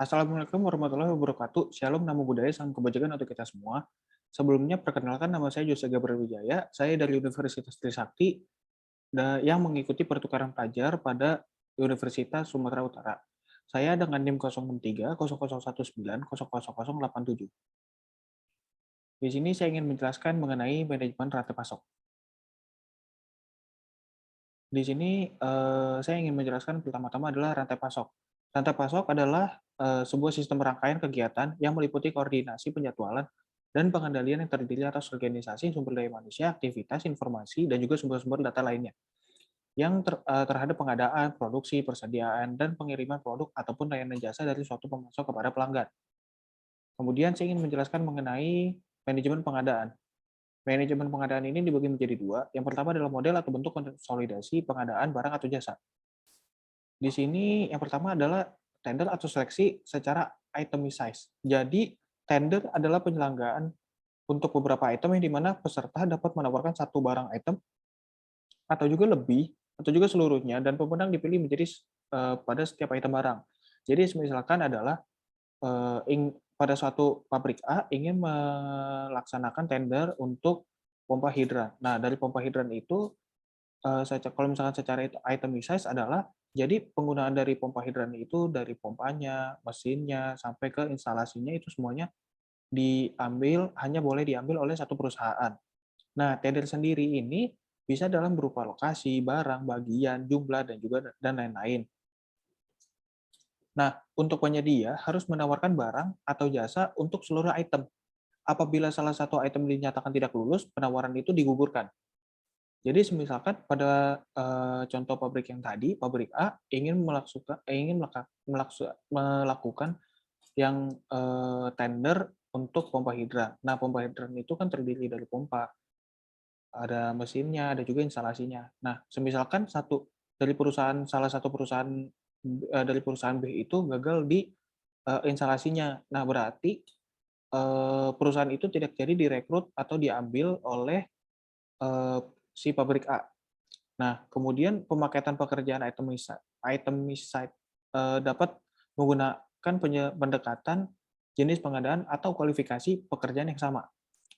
Assalamualaikum warahmatullahi wabarakatuh. Shalom, namo buddhaya, salam kebajikan untuk kita semua. Sebelumnya, perkenalkan nama saya Jose Gabriel Wijaya. Saya dari Universitas Trisakti yang mengikuti pertukaran pelajar pada Universitas Sumatera Utara. Saya dengan NIM 063 0019 000087. Di sini saya ingin menjelaskan mengenai manajemen rantai pasok. Di sini saya ingin menjelaskan pertama-tama adalah rantai pasok. Rantai pasok adalah sebuah sistem rangkaian kegiatan yang meliputi koordinasi penjadwalan dan pengendalian yang terdiri atas organisasi, sumber daya manusia, aktivitas, informasi, dan juga sumber-sumber data lainnya yang terhadap pengadaan, produksi, persediaan, dan pengiriman produk ataupun layanan jasa dari suatu pemasok kepada pelanggan. Kemudian saya ingin menjelaskan mengenai manajemen pengadaan. Manajemen pengadaan ini dibagi menjadi dua. Yang pertama adalah model atau bentuk konsolidasi pengadaan barang atau jasa. Di sini yang pertama adalah tender atau seleksi secara itemized. Jadi tender adalah penyelenggaraan untuk beberapa item yang di mana peserta dapat menawarkan satu barang item atau juga lebih atau juga seluruhnya dan pemenang dipilih menjadi pada setiap item barang. Jadi misalkan adalah pada suatu pabrik A ingin melaksanakan tender untuk pompa hidran. Nah, dari pompa hidran itu kalau misalkan secara itemized adalah jadi penggunaan dari pompa hidran itu dari pompanya, mesinnya, sampai ke instalasinya itu semuanya hanya boleh diambil oleh satu perusahaan. Nah, tender sendiri ini bisa dalam berupa lokasi, barang, bagian, jumlah, dan lain-lain. Nah, untuk penyedia harus menawarkan barang atau jasa untuk seluruh item. Apabila salah satu item dinyatakan tidak lulus, penawaran itu digugurkan. Jadi misalkan pada contoh pabrik yang tadi, pabrik A ingin melakukan yang tender untuk pompa hidran. Nah, pompa hidran itu kan terdiri dari pompa, ada mesinnya, ada juga instalasinya. Nah, semisalkan salah satu perusahaan dari perusahaan B itu gagal di instalasinya. Nah, berarti perusahaan itu tidak jadi direkrut atau diambil oleh si pabrik A. Nah, kemudian pemakaian pekerjaan itemized dapat menggunakan pendekatan jenis pengadaan atau kualifikasi pekerjaan yang sama.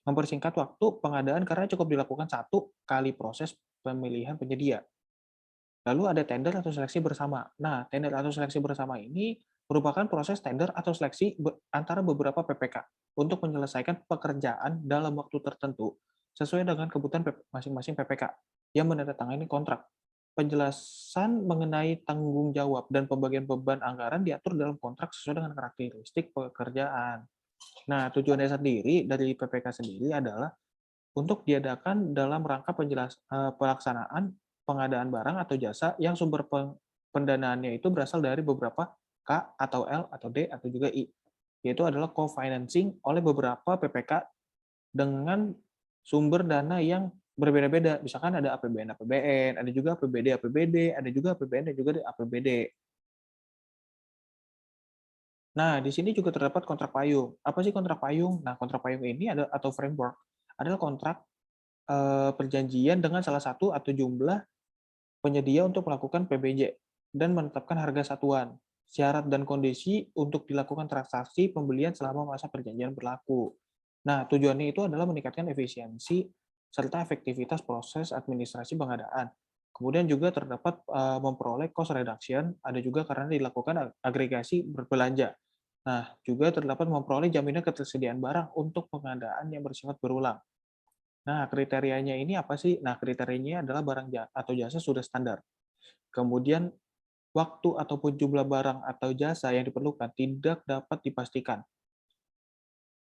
Mempersingkat waktu pengadaan karena cukup dilakukan satu kali proses pemilihan penyedia. Lalu ada tender atau seleksi bersama. Nah, tender atau seleksi bersama ini merupakan proses tender atau seleksi antara beberapa PPK untuk menyelesaikan pekerjaan dalam waktu tertentu sesuai dengan kebutuhan masing-masing PPK yang menandatangani kontrak. Penjelasan mengenai tanggung jawab dan pembagian beban anggaran diatur dalam kontrak sesuai dengan karakteristik pekerjaan. Nah, tujuannya sendiri dari PPK sendiri adalah untuk diadakan dalam rangka pelaksanaan pengadaan barang atau jasa yang sumber pendanaannya itu berasal dari beberapa K atau L atau D atau juga I, yaitu adalah co-financing oleh beberapa PPK dengan sumber dana yang berbeda-beda. Misalkan ada APBN-APBN, ada juga APBD-APBD, ada juga APBN dan juga APBD. Nah, di sini juga terdapat kontrak payung. Apa sih kontrak payung? Nah, kontrak payung ini atau framework adalah kontrak perjanjian dengan salah satu atau jumlah penyedia untuk melakukan PBJ dan menetapkan harga satuan, syarat dan kondisi untuk dilakukan transaksi pembelian selama masa perjanjian berlaku. Nah, tujuannya itu adalah meningkatkan efisiensi serta efektivitas proses administrasi pengadaan. Kemudian juga terdapat memperoleh cost reduction, ada juga karena dilakukan agregasi berbelanja. Nah, juga terdapat memperoleh jaminan ketersediaan barang untuk pengadaan yang bersifat berulang. Nah, kriterianya ini apa sih? Nah, kriterianya adalah barang atau jasa sudah standar. Kemudian waktu ataupun jumlah barang atau jasa yang diperlukan tidak dapat dipastikan.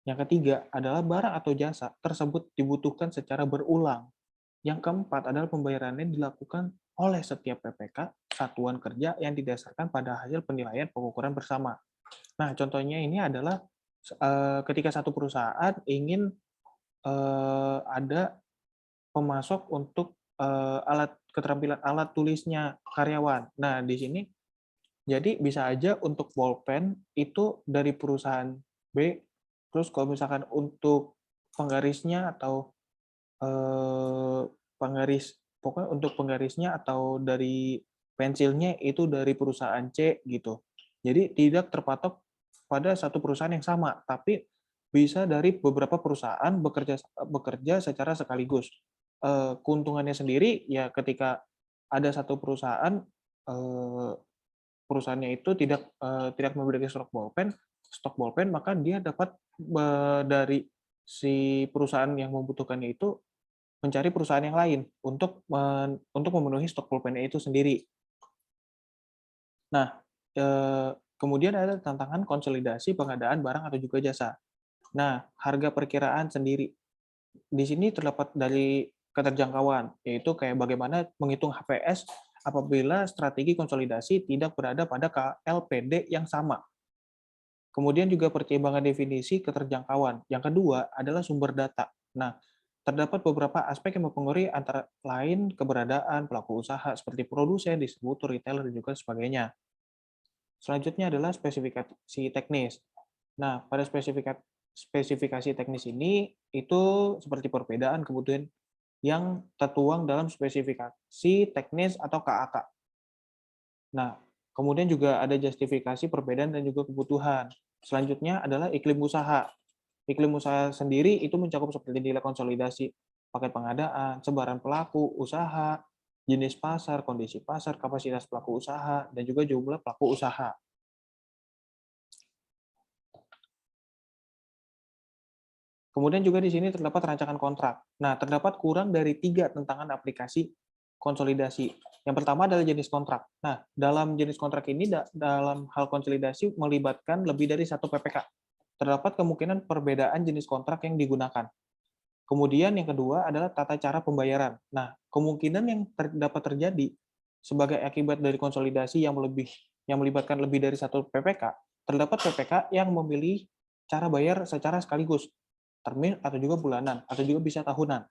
Yang ketiga adalah barang atau jasa tersebut dibutuhkan secara berulang. Yang keempat adalah pembayarannya dilakukan oleh setiap PPK satuan kerja yang didasarkan pada hasil penilaian pengukuran bersama. Nah, contohnya ini adalah ketika satu perusahaan ingin ada pemasok untuk keterampilan alat tulisnya karyawan. Nah, di sini jadi bisa aja untuk bolpen itu dari perusahaan B, terus kalau misalkan untuk penggarisnya atau pokoknya untuk penggarisnya atau dari pensilnya itu dari perusahaan C gitu. Jadi tidak terpatok pada satu perusahaan yang sama, tapi bisa dari beberapa perusahaan bekerja secara sekaligus. Keuntungannya sendiri ya ketika ada satu perusahaan, eee, perusahaannya itu tidak memiliki stok bolpen, maka dia dapat dari si perusahaan yang membutuhkannya itu mencari perusahaan yang lain untuk memenuhi stok pulpennya itu sendiri. Nah, kemudian ada tantangan konsolidasi pengadaan barang atau juga jasa. Nah, harga perkiraan sendiri. Di sini terdapat dari keterjangkauan, yaitu kayak bagaimana menghitung HPS apabila strategi konsolidasi tidak berada pada KLPD yang sama. Kemudian juga pertimbangan definisi keterjangkauan. Yang kedua adalah sumber data. Nah, terdapat beberapa aspek yang mempengaruhi antara lain keberadaan pelaku usaha seperti produsen, distributor, retailer, dan juga sebagainya. Selanjutnya adalah spesifikasi teknis. Nah, pada spesifikasi teknis ini itu seperti perbedaan kebutuhan yang tertuang dalam spesifikasi teknis atau KAK. Nah, kemudian juga ada justifikasi perbedaan dan juga kebutuhan. Selanjutnya adalah iklim usaha. Iklim usaha sendiri itu mencakup seperti nilai konsolidasi, paket pengadaan, sebaran pelaku usaha, jenis pasar, kondisi pasar, kapasitas pelaku usaha, dan juga jumlah pelaku usaha. Kemudian juga di sini terdapat rancangan kontrak. Nah, terdapat kurang dari 3 tantangan aplikasi konsolidasi. Yang pertama adalah jenis kontrak. Nah, dalam jenis kontrak ini, dalam hal konsolidasi melibatkan lebih dari satu PPK. Terdapat kemungkinan perbedaan jenis kontrak yang digunakan. Kemudian yang kedua adalah tata cara pembayaran. Nah, kemungkinan yang dapat terjadi sebagai akibat dari konsolidasi yang melibatkan lebih dari satu PPK, terdapat PPK yang memilih cara bayar secara sekaligus, termin atau juga bulanan, atau juga bisa tahunan.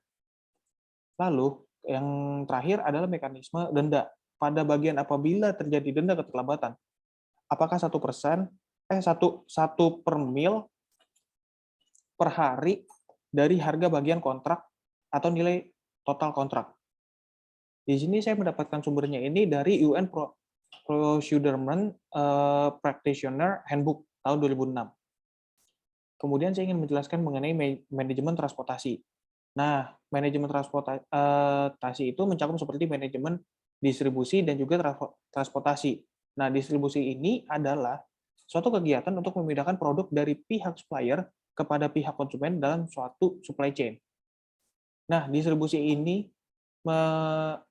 Lalu, yang terakhir adalah mekanisme denda. Pada bagian apabila terjadi denda keterlambatan, apakah 1%, satu per mil per hari dari harga bagian kontrak atau nilai total kontrak. Di sini saya mendapatkan sumbernya ini dari UN Procurement Practitioner Handbook tahun 2006. Kemudian saya ingin menjelaskan mengenai manajemen transportasi. Nah, manajemen transportasi itu mencakup seperti manajemen distribusi dan juga transportasi. Nah, distribusi ini adalah suatu kegiatan untuk memindahkan produk dari pihak supplier kepada pihak konsumen dalam suatu supply chain. Nah, distribusi ini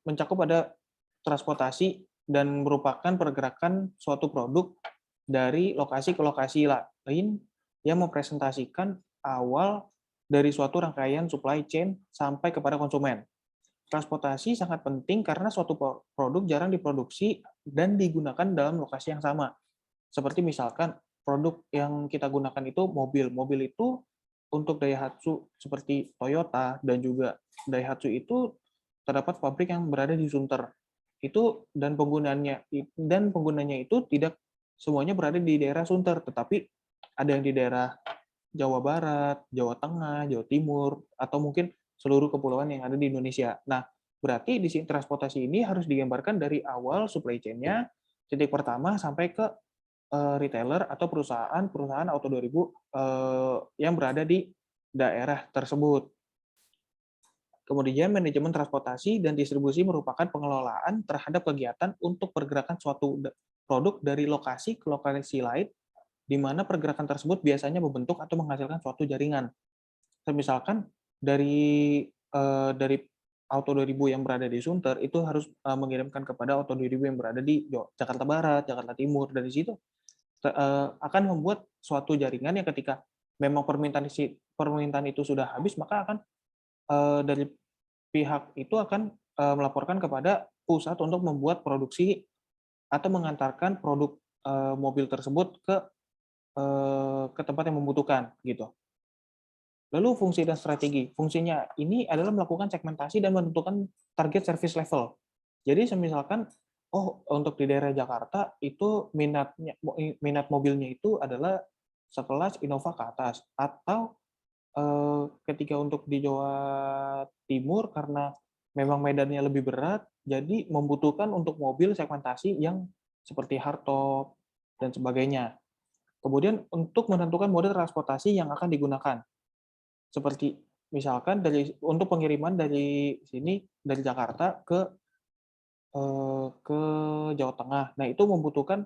mencakup ada transportasi dan merupakan pergerakan suatu produk dari lokasi ke lokasi lain yang mempresentasikan awal dari suatu rangkaian supply chain sampai kepada konsumen. Transportasi sangat penting karena suatu produk jarang diproduksi dan digunakan dalam lokasi yang sama. Seperti misalkan produk yang kita gunakan itu mobil. Mobil itu untuk Daihatsu seperti Toyota dan juga Daihatsu itu terdapat pabrik yang berada di Sunter. Itu dan penggunanya itu tidak semuanya berada di daerah Sunter, tetapi ada yang di daerah Jawa Barat, Jawa Tengah, Jawa Timur, atau mungkin seluruh kepulauan yang ada di Indonesia. Nah, berarti di sini transportasi ini harus digambarkan dari awal supply chain-nya, titik pertama sampai ke retailer atau perusahaan Auto 2000 yang berada di daerah tersebut. Kemudian manajemen transportasi dan distribusi merupakan pengelolaan terhadap kegiatan untuk pergerakan suatu produk dari lokasi ke lokasi lain, di mana pergerakan tersebut biasanya membentuk atau menghasilkan suatu jaringan. Misalkan dari Auto 2000 yang berada di Sunter itu harus mengirimkan kepada Auto 2000 yang berada di Jakarta Barat, Jakarta Timur, dari situ akan membuat suatu jaringan yang ketika memang permintaan itu sudah habis, maka akan dari pihak itu akan melaporkan kepada pusat untuk membuat produksi atau mengantarkan produk mobil tersebut ke tempat yang membutuhkan gitu. Lalu fungsi dan strategi. Fungsinya ini adalah melakukan segmentasi dan menentukan target service level. Jadi misalkan untuk di daerah Jakarta itu minat mobilnya itu adalah sekelas Innova ke atas, atau ketika untuk di Jawa Timur karena memang medannya lebih berat, jadi membutuhkan untuk mobil segmentasi yang seperti hardtop dan sebagainya. Kemudian untuk menentukan mode transportasi yang akan digunakan, seperti misalkan untuk pengiriman dari sini, dari Jakarta ke Jawa Tengah. Nah, itu membutuhkan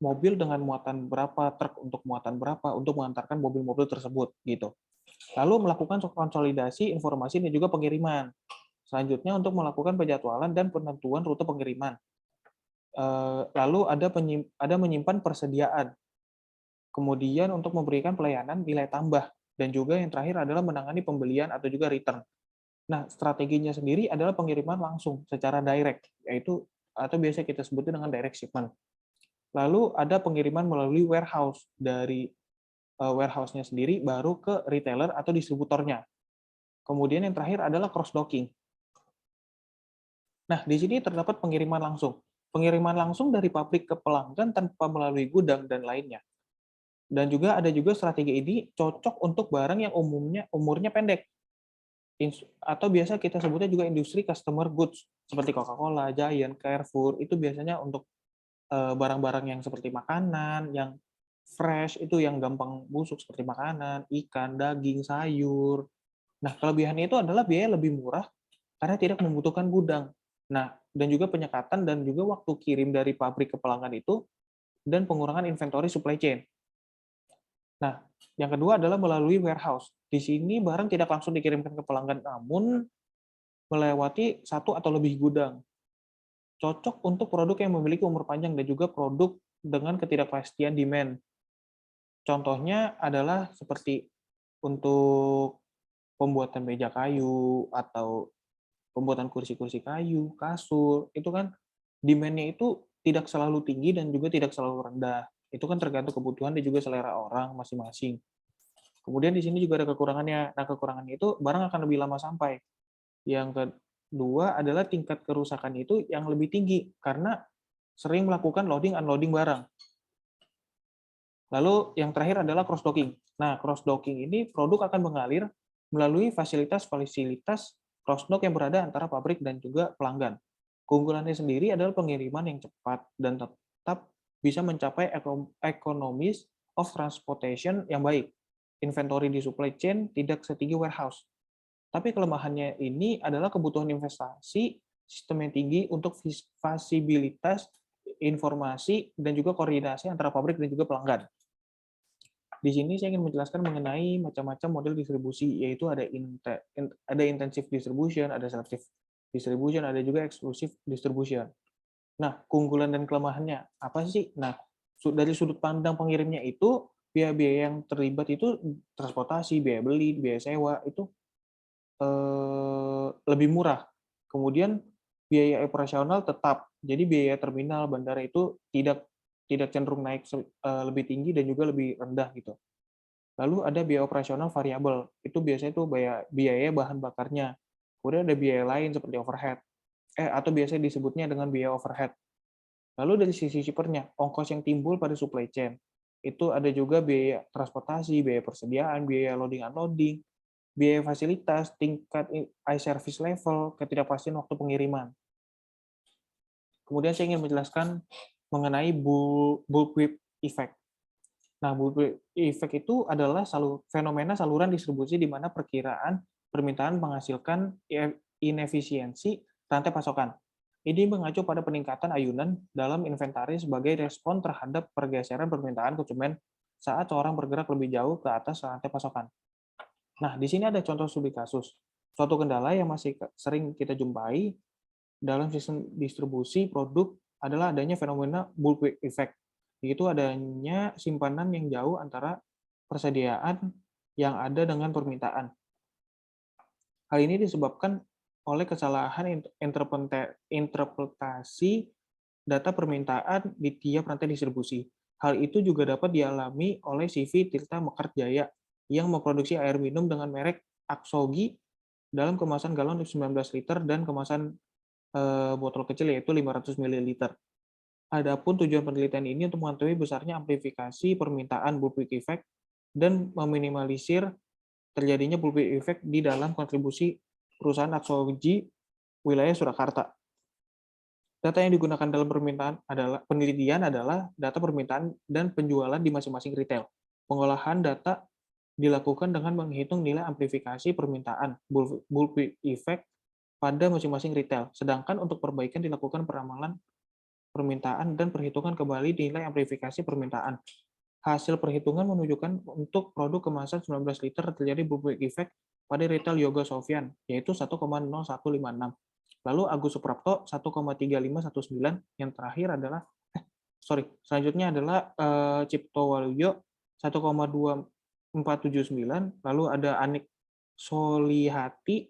mobil dengan muatan berapa, truk untuk muatan berapa, untuk mengantarkan mobil-mobil tersebut, gitu. Lalu melakukan konsolidasi informasi dan juga pengiriman. Selanjutnya untuk melakukan penjadwalan dan penentuan rute pengiriman. Lalu ada menyimpan persediaan. Kemudian untuk memberikan pelayanan nilai tambah. Dan juga yang terakhir adalah menangani pembelian atau juga return. Nah, strateginya sendiri adalah pengiriman langsung secara direct, yaitu atau biasa kita sebutnya dengan direct shipment. Lalu ada pengiriman melalui warehouse, dari warehouse-nya sendiri baru ke retailer atau distributornya. Kemudian yang terakhir adalah cross docking. Nah, di sini terdapat pengiriman langsung. Pengiriman langsung dari pabrik ke pelanggan tanpa melalui gudang dan lainnya. Dan juga ada juga strategi ini cocok untuk barang yang umurnya pendek. Atau biasa kita sebutnya juga industri customer goods, seperti Coca-Cola, Giant, Carrefour, itu biasanya untuk barang-barang yang seperti makanan, yang fresh, itu yang gampang busuk seperti makanan, ikan, daging, sayur. Nah, kelebihannya itu adalah biaya lebih murah karena tidak membutuhkan gudang. Nah, dan juga penyekatan dan juga waktu kirim dari pabrik ke pelanggan itu, dan pengurangan inventory supply chain. Nah, yang kedua adalah melalui warehouse. Di sini barang tidak langsung dikirimkan ke pelanggan, namun melewati satu atau lebih gudang. Cocok untuk produk yang memiliki umur panjang dan juga produk dengan ketidakpastian demand. Contohnya adalah seperti untuk pembuatan meja kayu atau pembuatan kursi-kursi kayu, kasur, itu kan demand-nya itu tidak selalu tinggi dan juga tidak selalu rendah. Itu kan tergantung kebutuhan dan juga selera orang masing-masing. Kemudian di sini juga ada kekurangannya. Nah, kekurangannya itu barang akan lebih lama sampai. Yang kedua adalah tingkat kerusakan itu yang lebih tinggi karena sering melakukan loading unloading barang. Lalu yang terakhir adalah cross docking. Nah, cross docking ini produk akan mengalir melalui fasilitas-fasilitas cross dock yang berada antara pabrik dan juga pelanggan. Keunggulannya sendiri adalah pengiriman yang cepat dan tetap bisa mencapai economies of transportation yang baik. Inventory di supply chain tidak setinggi warehouse. Tapi kelemahannya ini adalah kebutuhan investasi, sistem yang tinggi untuk visibilitas, informasi, dan juga koordinasi antara pabrik dan juga pelanggan. Di sini saya ingin menjelaskan mengenai macam-macam model distribusi, yaitu ada intensive distribution, ada selective distribution, ada juga exclusive distribution. Nah, keunggulan dan kelemahannya apa sih? Nah, dari sudut pandang pengirimnya itu, biaya-biaya yang terlibat itu transportasi, biaya beli, biaya sewa, itu lebih murah. Kemudian biaya operasional tetap, jadi biaya terminal, bandara itu tidak cenderung naik lebih tinggi dan juga lebih rendah gitu. Lalu ada biaya operasional variabel, itu biasanya itu biaya bahan bakarnya. Kemudian ada biaya lain seperti overhead, atau biasanya disebutnya dengan biaya overhead. Lalu dari sisi shippernya, ongkos yang timbul pada supply chain. Itu ada juga biaya transportasi, biaya persediaan, biaya loading unloading, biaya fasilitas, tingkat service level, ketidakpastian waktu pengiriman. Kemudian saya ingin menjelaskan mengenai bullwhip effect. Nah, bullwhip effect itu adalah fenomena saluran distribusi di mana perkiraan permintaan menghasilkan inefisiensi rantai pasokan. Ini mengacu pada peningkatan ayunan dalam inventaris sebagai respon terhadap pergeseran permintaan konsumen saat seorang bergerak lebih jauh ke atas rantai pasokan. Nah, di sini ada contoh studi kasus. Suatu kendala yang masih sering kita jumpai dalam sistem distribusi produk adalah adanya fenomena bulk effect, yaitu adanya simpanan yang jauh antara persediaan yang ada dengan permintaan. Hal ini disebabkan oleh kesalahan interpretasi data permintaan di tiap rantai distribusi. Hal itu juga dapat dialami oleh CV Tirta Mekar Jaya yang memproduksi air minum dengan merek Aksogi dalam kemasan galon 19 liter dan kemasan botol kecil yaitu 500 ml. Adapun tujuan penelitian ini untuk mengetahui besarnya amplifikasi permintaan bullwhip effect dan meminimalisir terjadinya bullwhip effect di dalam kontribusi perusahaan Aksogi wilayah Surakarta. Data yang digunakan dalam permintaan adalah penelitian adalah data permintaan dan penjualan di masing-masing retail. Pengolahan data dilakukan dengan menghitung nilai amplifikasi permintaan, Bullseye effect, pada masing-masing retail. Sedangkan untuk perbaikan dilakukan peramalan permintaan dan perhitungan kembali nilai amplifikasi permintaan. Hasil perhitungan menunjukkan untuk produk kemasan 19 liter terjadi Bullseye effect pada retail Yoga Sofyan, yaitu 1,0156. Lalu Agus Suprapto 1,3519, yang terakhir adalah selanjutnya adalah Cipto Waluyo 1,2479, lalu ada Anik Solihati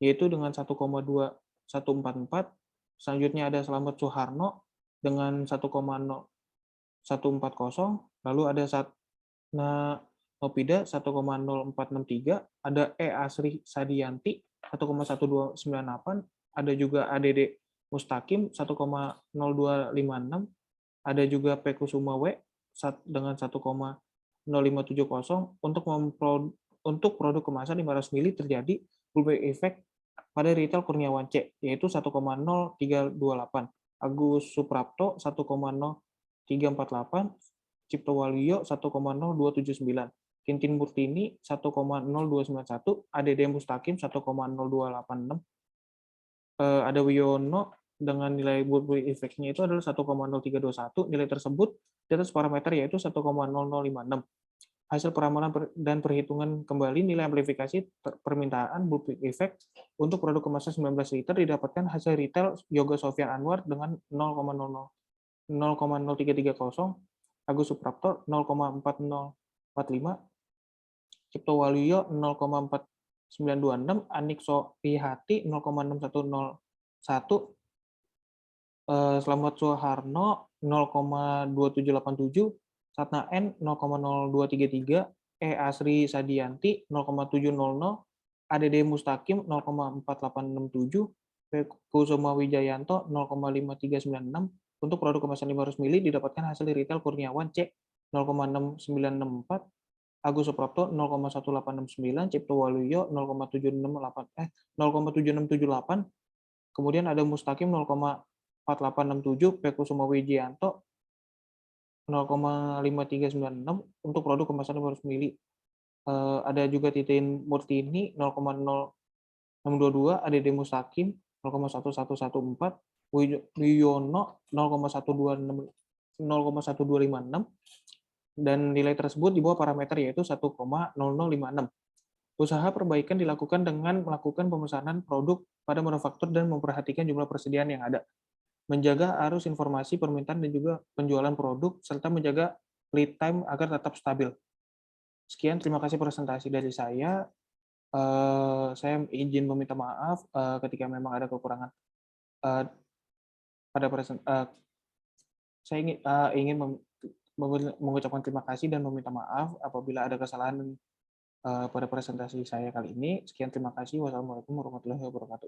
yaitu dengan 1,2144, selanjutnya ada Slamet Suharno dengan 1,0140, lalu ada Satna Nopida 1,0463, ada Asri Sadianti 1,1298, ada juga ADD Mustaqim 1,0256, ada juga Pekusuma W dengan 1,0570. Untuk produk kemasan 500 ml terjadi Bullseye effect pada retail Kurniawan C, yaitu 1,0328, Agus Suprapto 1,0348, Cipto Waluyo 1,0279, Tintin Murtini 1,0291, ADD Mustaqim 1,0286, ada Wiono dengan nilai Bullseye effect-nya itu adalah 1,0321. Nilai tersebut di atas parameter yaitu 1,0056. Hasil peramalan dan perhitungan kembali nilai amplifikasi permintaan Bullseye effect untuk produk kemasan 19 liter didapatkan hasil retail Yoga Sofyan Anwar dengan 0,0330, Agus Suprapto 0,4045, Cipto Waluyo 0,4926, Anik Solihati 0,6101, Slamet Suharno 0,2787, Satna N 0,0233, Asri Sadianti 0,700, ADD Mustaqim 0,4867, Kusuma Wijayanto 0,5396. Untuk produk kemasan 500 ml didapatkan hasil retail Kurniawan C 0,6964, Agus Suprapto 0,1869, Cipto Waluyo 0,7678, kemudian ada Mustaqim 0,4867, Pekusuma Wijayanto 0,5396 untuk produk kemasan 500 ml. Ada juga Titin Murtini 0,0622, ADD Mustaqim 0,1114, Wiono 0,1256, dan nilai tersebut di bawah parameter yaitu 1,0056. Usaha perbaikan dilakukan dengan melakukan pemesanan produk pada manufaktur dan memperhatikan jumlah persediaan yang ada, menjaga arus informasi permintaan dan juga penjualan produk, serta menjaga lead time agar tetap stabil. Sekian, terima kasih presentasi dari saya. Saya izin meminta maaf ketika memang ada kekurangan pada saya ingin mengucapkan terima kasih dan meminta maaf apabila ada kesalahan pada presentasi saya kali ini. Sekian, terima kasih. Wassalamualaikum warahmatullahi wabarakatuh.